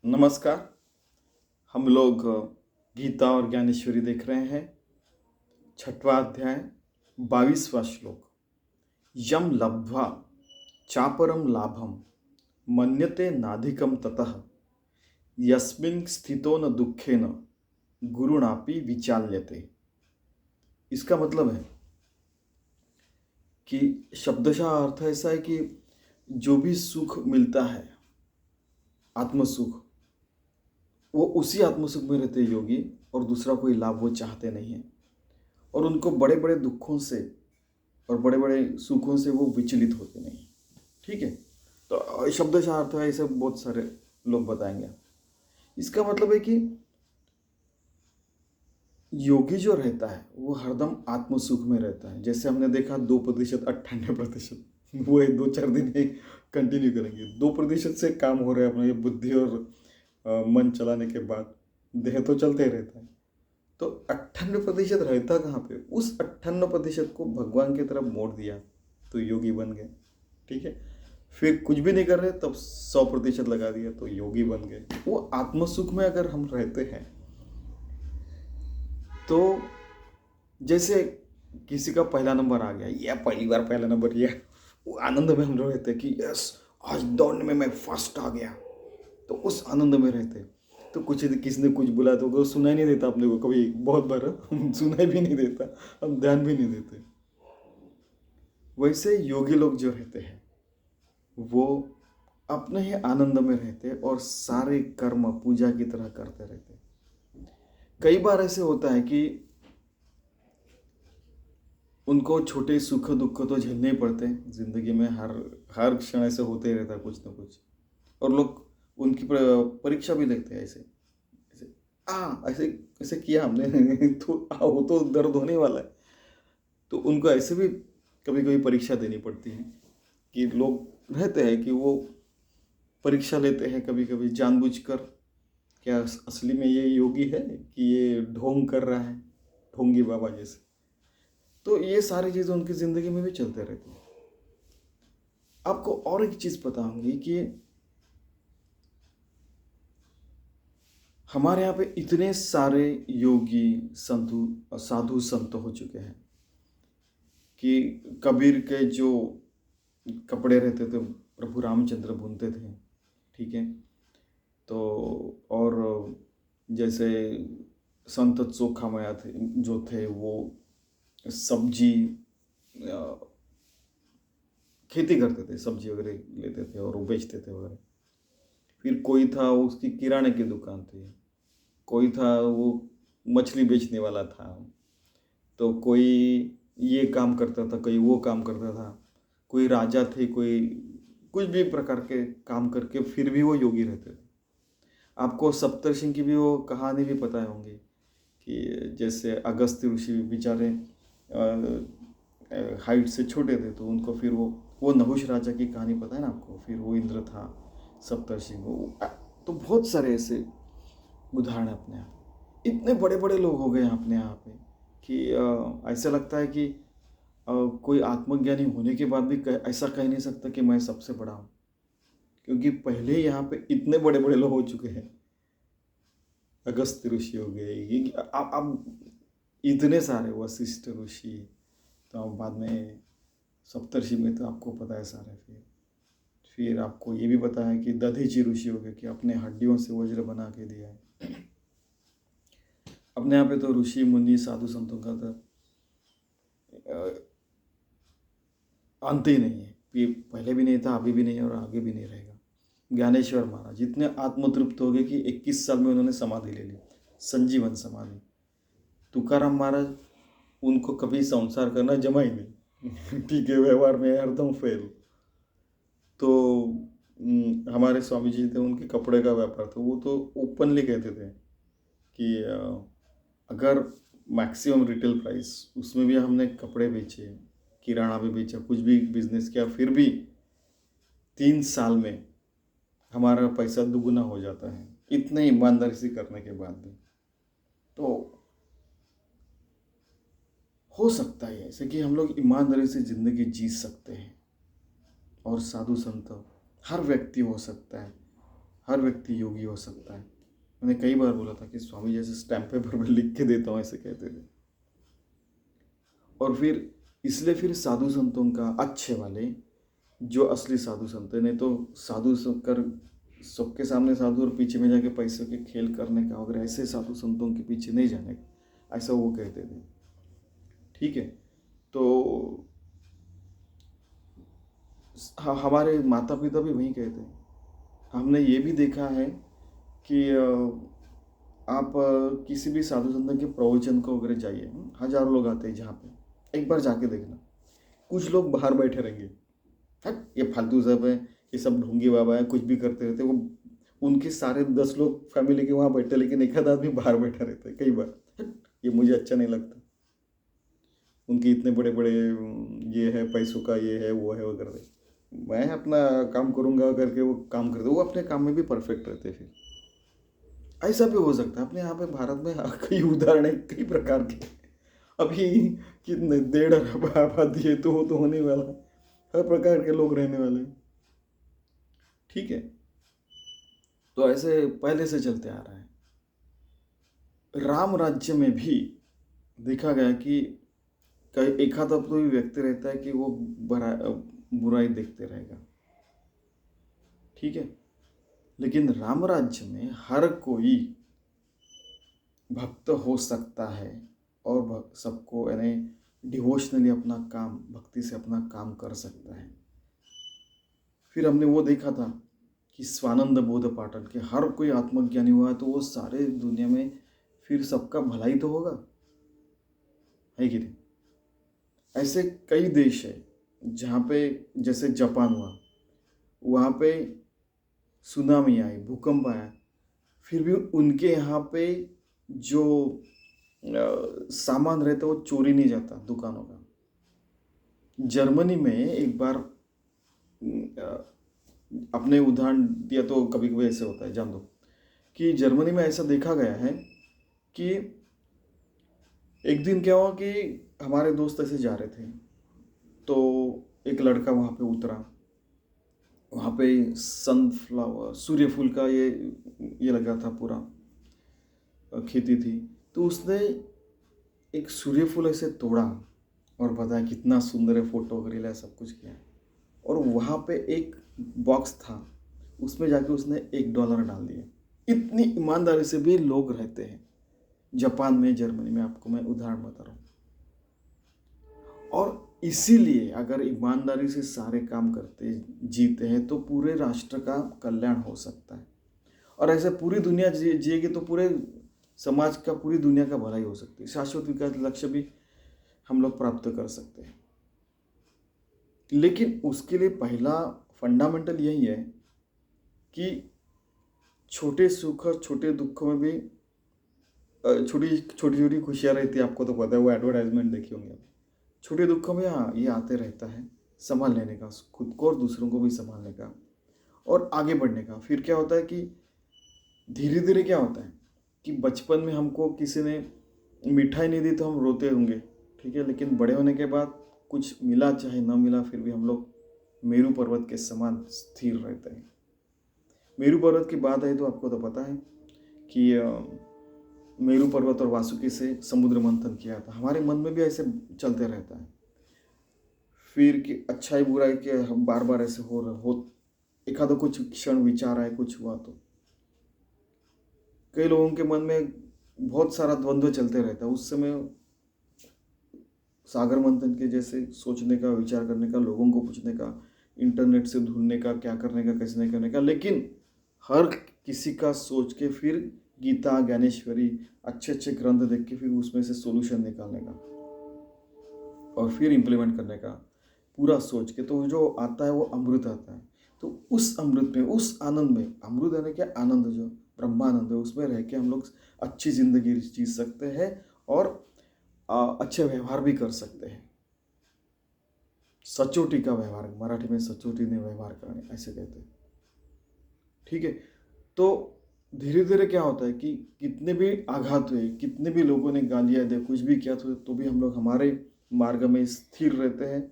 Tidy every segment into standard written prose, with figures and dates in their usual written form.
नमस्कार। हम लोग गीता और ज्ञानेश्वरी देख रहे हैं। छठवां अध्याय 22वां श्लोक। यम लब्ध्वा चापरम लाभम मन्यते नाधिकम ततः यस्मिन् स्थितो न दुखेन गुरुणापि विचाल्यते। इसका मतलब है कि शब्दशः अर्थ ऐसा है कि जो भी सुख मिलता है, आत्म सुख, वो उसी आत्म सुख में रहते योगी और दूसरा कोई लाभ वो चाहते नहीं हैं। और उनको बड़े बड़े दुखों से और बड़े बड़े सुखों से वो विचलित होते नहीं। ठीक है, तो शब्दशः अर्थ है, ऐसे बहुत सारे लोग बताएंगे। इसका मतलब है कि योगी जो रहता है वो हरदम आत्म सुख में रहता है। जैसे हमने देखा 2%, 98%, वो 2-4 दिन कंटिन्यू करेंगे। 2% से काम हो रहा है अपना ये बुद्धि और मन चलाने के बाद देह तो चलते ही रहता है। तो 98% रहता कहाँ पे? उस 98% को भगवान की तरफ मोड़ दिया तो योगी बन गए। ठीक है, फिर कुछ भी नहीं कर रहे तब 100% लगा दिया तो योगी बन गए। वो आत्म सुख में अगर हम रहते हैं तो जैसे किसी का पहला नंबर आ गया या पहली बार पहला नंबर लिया, वो आनंद में हम लोग रहते हैं कि यस, आज दौड़ने में मैं फर्स्ट आ गया, तो उस आनंद में रहते। तो कुछ किसी ने कुछ बोला तो वो सुनाई नहीं देता अपने को, कभी बहुत बार सुनाई भी नहीं देता, हम ध्यान भी नहीं देते। वैसे योगी लोग जो रहते हैं वो अपने ही आनंद में रहते और सारे कर्म पूजा की तरह करते रहते। कई बार ऐसे होता है कि उनको छोटे सुख दुख तो झेलने ही पड़ते हैं जिंदगी में। हर हर क्षण ऐसे होते ही रहता है कुछ ना कुछ। और लोग उनकी परीक्षा भी लेते हैं ऐसे ऐसे ऐसे ऐसे किया हमने तो वो तो दर्द होने वाला है। तो उनको ऐसे भी कभी कभी परीक्षा देनी पड़ती है कि लोग रहते हैं कि वो परीक्षा लेते हैं कभी कभी जानबूझकर, क्या असली में ये योगी है कि ये ढोंग कर रहा है, ढोंगी बाबा जैसे। तो ये सारी चीज़ें उनकी ज़िंदगी में भी चलते रहती हैं। आपको और एक चीज़ बताऊंगी कि हमारे यहाँ पे इतने सारे योगी साधु संत हो चुके हैं कि कबीर के जो कपड़े रहते थे प्रभु रामचंद्र बुनते थे। ठीक है, तो और जैसे संत चोखा माया थे जो थे, वो सब्जी खेती करते थे, सब्जी वगैरह लेते थे और वो बेचते थे वगैरह। फिर कोई था उसकी किराने की दुकान थी, कोई था वो मछली बेचने वाला था, तो कोई ये काम करता था, कोई वो काम करता था, कोई राजा थे, कोई कुछ भी प्रकार के काम करके फिर भी वो योगी रहते थे। आपको सप्तर्षि की भी वो कहानी भी पता होंगी कि जैसे अगस्त्य ऋषि बेचारे हाइट से छोटे थे, तो उनको फिर वो नहुष राजा की कहानी पता है ना आपको। फिर वो इंद्र था सप्तर्षि तो बहुत सारे ऐसे उदाहरण अपने यहाँ। इतने बड़े बड़े लोग हो गए अपने यहाँ पे कि ऐसा लगता है कि कोई आत्मज्ञानी होने के बाद भी ऐसा कह नहीं सकता कि मैं सबसे बड़ा हूँ, क्योंकि पहले यहाँ पे इतने बड़े बड़े लोग हो चुके हैं। अगस्त्य ऋषि हो गए, ये अब इतने सारे वशिष्ठ ऋषि, तो अब बाद में सप्तर्षि में तो आपको पता है सारे। फिर आपको ये भी पता है कि दधीचि ऋषि हो गए कि अपने हड्डियों से वज्र बना के दिया है। अपने यहाँ पे तो ऋषि मुनि साधु संतों का तो अंत ही नहीं है। ये पहले भी नहीं था, अभी भी नहीं है और आगे भी नहीं रहेगा। ज्ञानेश्वर महाराज इतने आत्मतृप्त हो गए कि 21 साल में उन्होंने समाधि ले ली, संजीवन समाधि। तुकाराम महाराज, उनको कभी संसार करना जमा ही नहीं ठीक है, व्यवहार में हरदम फेल। तो हमारे स्वामी जी थे, उनके कपड़े का व्यापार था, वो तो ओपनली कहते थे कि अगर मैक्सिमम रिटेल प्राइस उसमें भी हमने कपड़े बेचे, किराना भी बेचा, कुछ भी बिजनेस किया, फिर भी 3 साल में हमारा पैसा दुगुना हो जाता है, इतने ईमानदारी से करने के बाद भी। तो हो सकता है ऐसे कि हम लोग ईमानदारी से ज़िंदगी जी सकते हैं, और साधु संत हर व्यक्ति हो सकता है। हर व्यक्ति योगी हो सकता है। मैंने कई बार बोला था कि स्वामी जैसे स्टैम्प पेपर पर लिख के देता हूँ, ऐसे कहते थे। और फिर इसलिए फिर साधु संतों का, अच्छे वाले जो असली साधु संत है, नहीं तो साधु कर सबके सामने साधु और पीछे में जाके पैसों के खेल करने का, अगर ऐसे साधु संतों के पीछे नहीं जाने का, ऐसा वो कहते थे। ठीक है, तो हमारे माता पिता भी वही कहते हैं। हमने ये भी देखा है कि आप किसी भी साधु संत के प्रवचन को अगर जाइए, हजारों लोग आते हैं जहाँ पे, एक बार जाके देखना, कुछ लोग बाहर बैठे रहेंगे, ये फालतू सब है, ये सब ढोंगी बाबा है, कुछ भी करते रहते। वो उनके सारे 10 लोग फैमिली के वहाँ बैठे, लेकिन एक आध आदमी बाहर बैठा रहता है कई बार। ये मुझे अच्छा नहीं लगता। उनके इतने बड़े बड़े ये है, पैसों का ये है वो है वगैरह, मैं अपना काम करूँगा करके वो काम करते, वो अपने काम में भी परफेक्ट रहते। फिर ऐसा भी हो सकता है। अपने यहाँ पे भारत में कई उदाहरण है, कई प्रकार के। अभी कितने 1.5 अरब आबादी है, तो वो तो होने वाला, हर प्रकार के लोग रहने वाले। ठीक है, तो ऐसे पहले से चलते आ रहा है। राम राज्य में भी देखा गया कि एक आध तो व्यक्ति रहता है कि वो बुराई देखते रहेगा। ठीक है, लेकिन राम राज्य में हर कोई भक्त हो सकता है और सबको यानी डिवोशनली अपना काम, भक्ति से अपना काम कर सकता है। फिर हमने वो देखा था कि स्वानंद बोध पाठक के हर कोई आत्मज्ञानी हुआ है, तो वो सारे दुनिया में फिर सबका भलाई तो होगा, है कि नहीं। ऐसे कई देश है जहाँ पे, जैसे जापान हुआ, वहाँ पे सुनामी आई, भूकंप आया, फिर भी उनके यहाँ पे जो सामान रहता है वो चोरी नहीं जाता दुकानों का। जर्मनी में एक बार अपने उदाहरण दिया तो कभी कभी ऐसे होता है, जान दो कि जर्मनी में ऐसा देखा गया है कि एक दिन क्या हुआ कि हमारे दोस्त ऐसे जा रहे थे, तो एक लड़का वहाँ पे उतरा। वहाँ पे सनफ्लावर, सूर्यफूल का ये लगा था, पूरा खेती थी। तो उसने एक सूर्यफूल ऐसे तोड़ा और बताया कितना सुंदर है, फोटो वगैरह सब कुछ किया। और वहाँ पे एक बॉक्स था, उसमें जाके उसने $1 डाल दिया। इतनी ईमानदारी से भी लोग रहते हैं जापान में, जर्मनी में, आपको मैं उदाहरण बता रहा हूँ। और इसीलिए अगर ईमानदारी से सारे काम करते जीते हैं तो पूरे राष्ट्र का कल्याण हो सकता है। और ऐसे पूरी दुनिया जिएगी तो पूरे समाज का, पूरी दुनिया का भलाई हो सकती है। शाश्वत विकास लक्ष्य भी हम लोग प्राप्त कर सकते हैं। लेकिन उसके लिए पहला फंडामेंटल यही है कि छोटे सुख और छोटे दुखों में भी छोटी छोटी खुशियाँ रहती है। आपको तो पता है, वो एडवर्टाइजमेंट देखी होंगे। छोटे दुखों में हाँ ये आते रहता है, संभाल लेने का, खुद को और दूसरों को भी संभालने का और आगे बढ़ने का। फिर क्या होता है कि धीरे धीरे क्या होता है कि बचपन में हमको किसी ने मिठाई नहीं दी तो हम रोते होंगे, ठीक है, लेकिन बड़े होने के बाद कुछ मिला चाहे ना मिला, फिर भी हम लोग मेरू पर्वत के समान स्थिर रहते हैं। मेरू पर्वत की बात है तो आपको तो पता है कि मेरू पर्वत और वासुकी से समुद्र मंथन किया था। हमारे मन में भी ऐसे चलते रहता है, फिर कि अच्छाई बुराई के बार बार ऐसे हो एक आधा कुछ क्षण विचार आए, कुछ हुआ तो कई लोगों के मन में बहुत सारा द्वंद्व चलते रहता है। उस समय सागर मंथन के जैसे सोचने का, विचार करने का, लोगों को पूछने का, इंटरनेट से ढूंढने का, क्या करने का, कैसे नहीं करने का, लेकिन हर किसी का सोच के फिर गीता, ज्ञानेश्वरी, अच्छे अच्छे ग्रंथ देख के फिर उसमें से सॉल्यूशन निकालने का और फिर इम्प्लीमेंट करने का, पूरा सोच के, तो जो आता है वो अमृत आता है। तो उस अमृत में, उस आनंद में, अमृत यानी क्या, आनंद, जो ब्रह्मानंद है, उसमें रह के हम लोग अच्छी जिंदगी जी सकते हैं और अच्छे व्यवहार भी कर सकते हैं। सचोटी का व्यवहार, मराठी में सचोटी ने व्यवहार करने ऐसे कहते हैं। ठीक है, तो धीरे धीरे क्या होता है कि कितने भी आघात हुए, कितने भी लोगों ने गालियाँ दी, कुछ भी किया तो भी हम लोग हमारे मार्ग में स्थिर रहते हैं।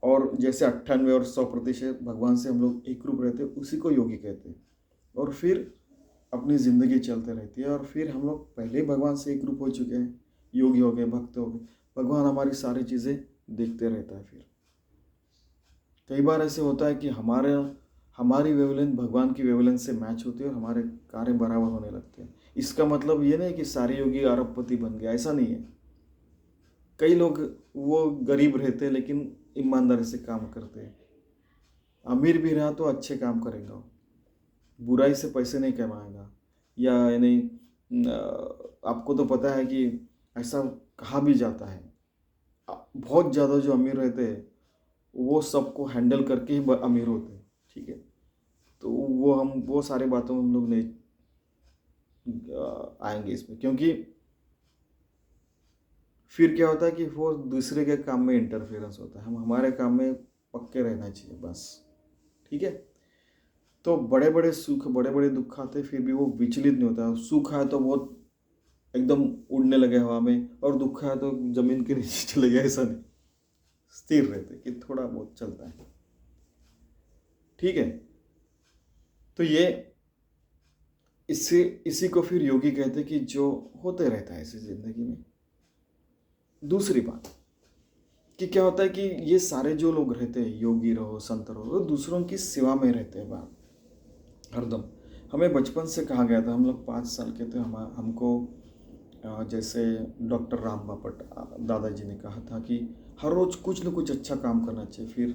और जैसे 98 और 100% भगवान से हम लोग एक रूप रहते हैं, उसी को योगी कहते हैं। और फिर अपनी ज़िंदगी चलते रहती है। और फिर हम लोग पहले ही भगवान से एक रूप हो चुके हैं, योगी हो गए, भक्त हो गए, भगवान हमारी सारी चीज़ें देखते रहता है। फिर कई बार ऐसे होता है कि हमारी वेवलेंथ भगवान की वेवलेंथ से मैच होती है और हमारे कार्य बराबर होने लगते हैं। इसका मतलब ये नहीं कि सारे योगी अरबपति बन गए, ऐसा नहीं है। कई लोग वो गरीब रहते हैं लेकिन ईमानदारी से काम करते हैं। अमीर भी रहा तो अच्छे काम करेगा वो, बुराई से पैसे नहीं कमाएगा। या यानी आपको तो पता है कि ऐसा कहा भी जाता है, बहुत ज़्यादा जो अमीर रहते हैं वो सबको हैंडल करके ही अमीर होते हैं। ठीक है, तो वो सारी बातों में हम लोग नहीं आएंगे इसमें, क्योंकि फिर क्या होता है कि वो दूसरे के काम में इंटरफेरेंस होता है। हम हमारे काम में पक्के रहना चाहिए बस। ठीक है, तो बड़े बड़े सुख बड़े बड़े दुख आते फिर भी वो विचलित नहीं होता। सुख है तो बहुत एकदम उड़ने लगे हवा में, और दुख है तो जमीन के नीचे चले गए, ऐसा नहीं, स्थिर रहते कि थोड़ा बहुत चलता है। ठीक है, तो ये इसी को फिर योगी कहते हैं कि जो होते रहता है ऐसी जिंदगी में। दूसरी बात कि क्या होता है कि ये सारे जो लोग रहते हैं, योगी रहो संत रहो, वो दूसरों की सेवा में रहते हैं बात हरदम। हमें बचपन से कहा गया था, हम लोग 5 साल के थे, हमको जैसे डॉक्टर राम बापट दादाजी ने कहा था कि हर रोज़ कुछ न कुछ अच्छा काम करना चाहिए। फिर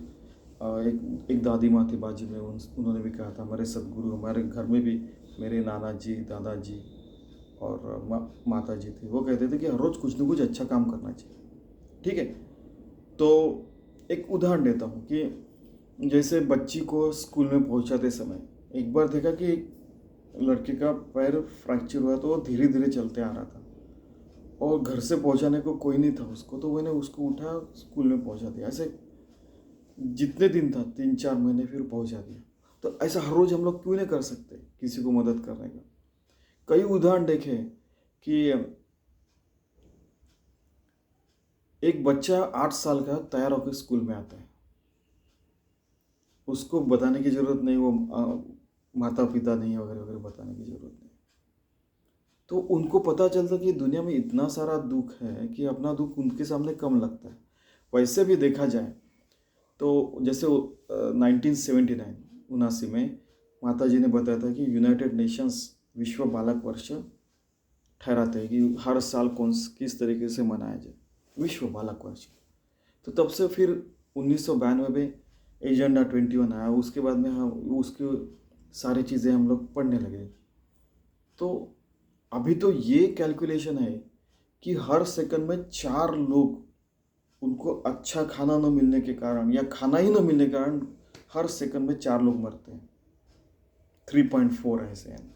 एक दादी माँ थी बाजी में, उन्होंने भी कहा था। हमारे सदगुरु, हमारे घर में भी मेरे नाना जी, दादाजी और माता जी थी, वो कहते थे कि हर रोज़ कुछ न कुछ अच्छा काम करना चाहिए। ठीक है, तो एक उदाहरण देता हूँ कि जैसे बच्ची को स्कूल में पहुँचाते समय एक बार देखा कि एक लड़के का पैर फ्रैक्चर हुआ, तो वो धीरे धीरे चलते आ रहा था और घर से पहुँचाने को कोई नहीं था उसको, तो मैंने उसको उठा स्कूल में पहुँचा दिया। ऐसे जितने दिन था, 3-4 महीने, फिर पहुँचा दिया। तो ऐसा हर रोज़ हम लोग क्यों नहीं कर सकते किसी को मदद करने का। कई उदाहरण देखे कि एक बच्चा 8 साल का तैयार होकर स्कूल में आता है, उसको बताने की ज़रूरत नहीं, वो माता पिता नहीं वगैरह वगैरह बताने की ज़रूरत नहीं, तो उनको पता चलता कि दुनिया में इतना सारा दुख है कि अपना दुख उनके सामने कम लगता है। वैसे भी देखा जाए तो जैसे 1979 79 में माता जी ने बताया था कि यूनाइटेड नेशंस विश्व बालक वर्ष ठहराते हैं कि हर साल किस तरीके से मनाया जाए विश्व बालक वर्ष। तो तब से फिर 1992 में एजेंडा 21 आया, उसके बाद में हम उसकी सारी चीज़ें हम लोग पढ़ने लगे। तो अभी तो ये कैलकुलेशन है कि हर सेकंड में 4 लोग, उनको अच्छा खाना न मिलने के कारण या खाना ही न मिलने के कारण हर सेकंड में 4 लोग मरते हैं। 3.4 ऐसे हैं।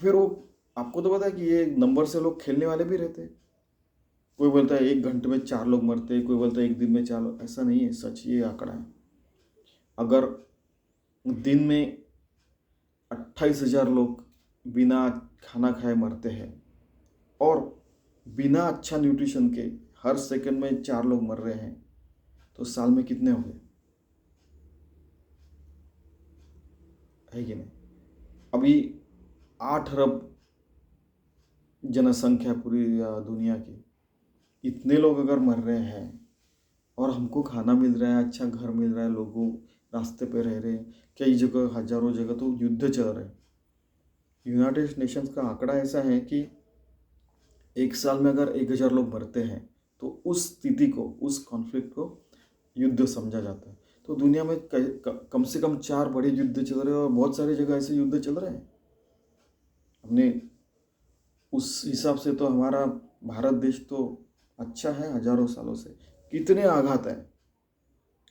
फिर वो आपको तो पता है कि ये नंबर से लोग खेलने वाले भी रहते हैं। कोई बोलता है 1 घंटे में 4 लोग मरते हैं, कोई बोलता है 1 दिन में 4 लोग। ऐसा नहीं है, सच ये आंकड़ा है। अगर दिन में 28,000 लोग बिना खाना खाए मरते हैं और बिना अच्छा न्यूट्रिशन के हर सेकंड में 4 लोग मर रहे हैं, तो साल में कितने हो गए, है कि नहीं। अभी 8 अरब जनसंख्या पूरी दुनिया की, इतने लोग अगर मर रहे हैं और हमको खाना मिल रहा है, अच्छा घर मिल रहा है, लोगों रास्ते पे रह रहे हैं, कई जगह हजारों जगह तो युद्ध चल रहे हैं। यूनाइटेड नेशंस का आंकड़ा ऐसा है कि एक साल में अगर 1,000 लोग मरते हैं तो उस स्थिति को, उस कॉन्फ्लिक्ट को युद्ध समझा जाता है। तो दुनिया में कम से कम 4 बड़े युद्ध चल रहे हैं और बहुत सारी जगह ऐसे युद्ध चल रहे हैं। हमने उस हिसाब से तो हमारा भारत देश तो अच्छा है हजारों सालों से, कितने आघात है,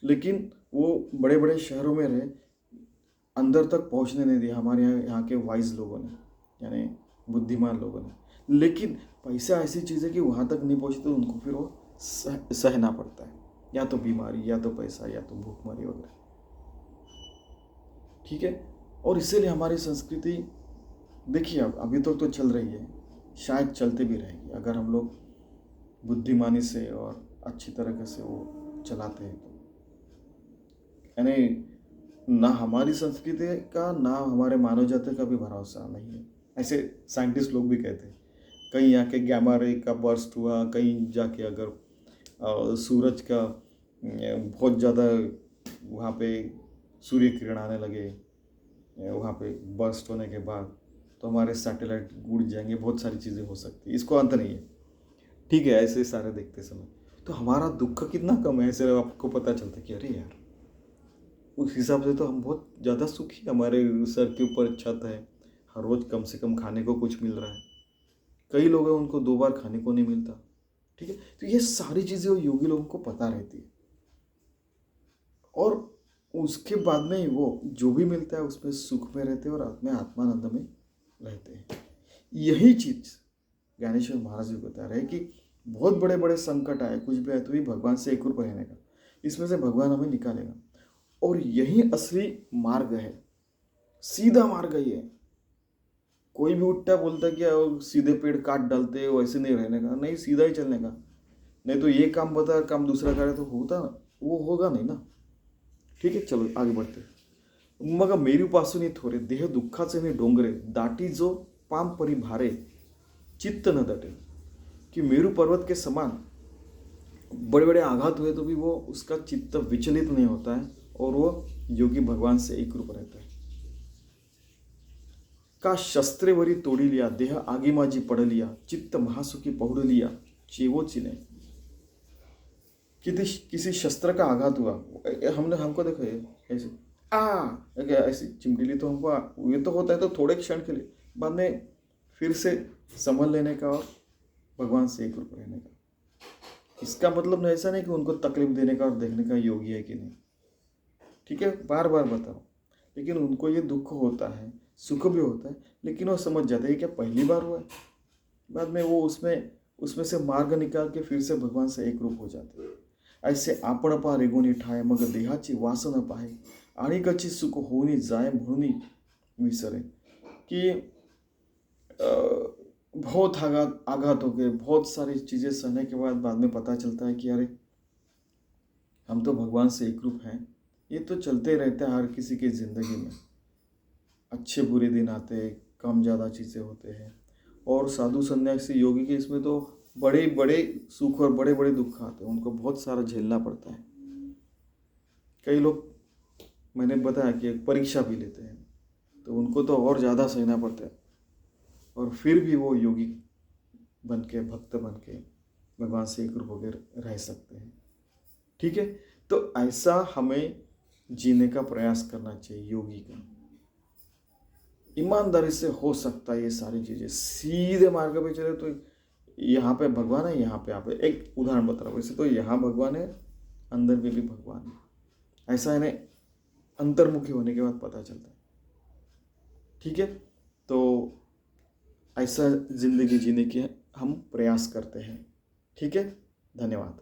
लेकिन वो बड़े बड़े शहरों में रहे, अंदर तक पहुंचने नहीं दिया हमारे यहाँ के वाइज लोगों ने, यानी बुद्धिमान लोगों ने। लेकिन पैसा ऐसी चीज़ है कि वहाँ तक नहीं पहुँचते तो उनको फिर वो सहना पड़ता है, या तो बीमारी, या तो पैसा, या तो भूखमरी वगैरह। ठीक है, और इसीलिए हमारी संस्कृति देखिए अब अभी तक तो चल रही है, शायद चलते भी रहेगी अगर हम लोग बुद्धिमानी से और अच्छी तरीके से वो चलाते हैं तो। यानी ना हमारी संस्कृति का ना हमारे मानव जाति का भी भरोसा नहीं है, ऐसे साइंटिस्ट लोग भी कहते हैं। कहीं आके गैमा रे का बर्स्ट हुआ, कहीं जाके अगर सूरज का बहुत ज़्यादा वहाँ पे सूर्य किरण आने लगे वहाँ पे बर्स्ट होने के बाद, तो हमारे सैटेलाइट उड़ जाएंगे, बहुत सारी चीज़ें हो सकती है, इसको अंत नहीं है। ठीक है, ऐसे सारे देखते समय तो हमारा दुख कितना कम है, ऐसे आपको पता चलता है कि अरे यार, उस हिसाब से तो हम बहुत ज़्यादा सुखी, हमारे सर के ऊपर छत है, हर रोज़ कम से कम खाने को कुछ मिल रहा है। कई लोग हैं उनको 2 बार खाने को नहीं मिलता। ठीक है, तो ये सारी चीज़ें योगी लोगों को पता रहती है, और उसके बाद में वो जो भी मिलता है उसमें सुख में रहते हैं और आत्मानंद में रहते हैं। यही चीज़ ज्ञानेश्वर महाराज जी बता रहे हैं कि बहुत बड़े बड़े संकट आए, कुछ भी आए, तो भी भगवान से एक रूप रहने का, इसमें से भगवान हमें निकालेगा। और यही असली मार्ग है, सीधा मार्ग ही है। कोई भी उठता बोलता है कि सीधे पेड़ काट डालते, वैसे नहीं रहने का, नहीं, सीधा ही चलने का। नहीं तो ये काम बता, काम दूसरा करे तो होता ना, वो होगा नहीं ना। ठीक है, चलो आगे बढ़ते। मग मेरी उपासनी थोरे देह दुःखाचे मी डोंगरे दाटी जो पाम परी भारे चित्त न दटे, कि मेरू पर्वत के समान बड़े बड़े आघात हुए तो भी वो उसका चित्त विचलित नहीं होता है, और वो योगी भगवान से एक रूप रहता है। का शस्त्रेवरी तोड़ी लिया देह आगी माझी पड़ लिया चित्त महासुखी पहुड़ लिया चेवोची ने। किसी शस्त्र का आघात हुआ, हमको देखो ऐसे ऐसी चिमटी ली, तो हमको ये तो होता है तो थोड़े क्षण के लिए, बाद में फिर से संभल लेने का और भगवान से एक रूप रहने का। इसका मतलब ऐसा नहीं कि उनको तकलीफ देने का और देखने का योगी है कि नहीं। ठीक है, बार बार बताओ, लेकिन उनको ये दुख होता है, सुख भी होता है, लेकिन वो समझ जाते हैं क्या पहली बार हुआ है। बाद में वो उसमें से मार्ग निकाल के फिर से भगवान से एक रूप हो जाते हैं। ऐसे आपण पा रेगुनी ठाय मग देहाची वास न पाहे आणि कची सुख होनी जाय म्हणून विसरे, कि बहुत आघात हो गए, बहुत सारी चीज़ें सहने के बाद में पता चलता है कि अरे हम तो भगवान से एक रूप हैं। ये तो चलते रहता है हर किसी की ज़िंदगी में, अच्छे बुरे दिन आते हैं, कम ज़्यादा चीज़ें होते हैं। और साधु सन्यासी योगी के इसमें तो बड़े बड़े सुख और बड़े बड़े दुख आते हैं, उनको बहुत सारा झेलना पड़ता है। कई लोग, मैंने बताया कि एक परीक्षा भी लेते हैं, तो उनको तो और ज़्यादा सहना पड़ता है, और फिर भी वो योगी बन के, भक्त बन के भगवान से एक रूप होकर रह सकते हैं। ठीक है, तो ऐसा हमें जीने का प्रयास करना चाहिए योगी का। ईमानदारी से हो सकता है ये सारी चीज़ें, सीधे मार्ग पे चले तो यहाँ पे भगवान है, यहाँ पे आप एक उदाहरण बता रहा हूँ, वैसे तो यहाँ भगवान है, अंदर में भी भगवान है, ऐसा इन्हें अंतर्मुखी होने के बाद पता चलता है। ठीक है, तो ऐसा जिंदगी जीने की हम प्रयास करते हैं। ठीक है, धन्यवाद।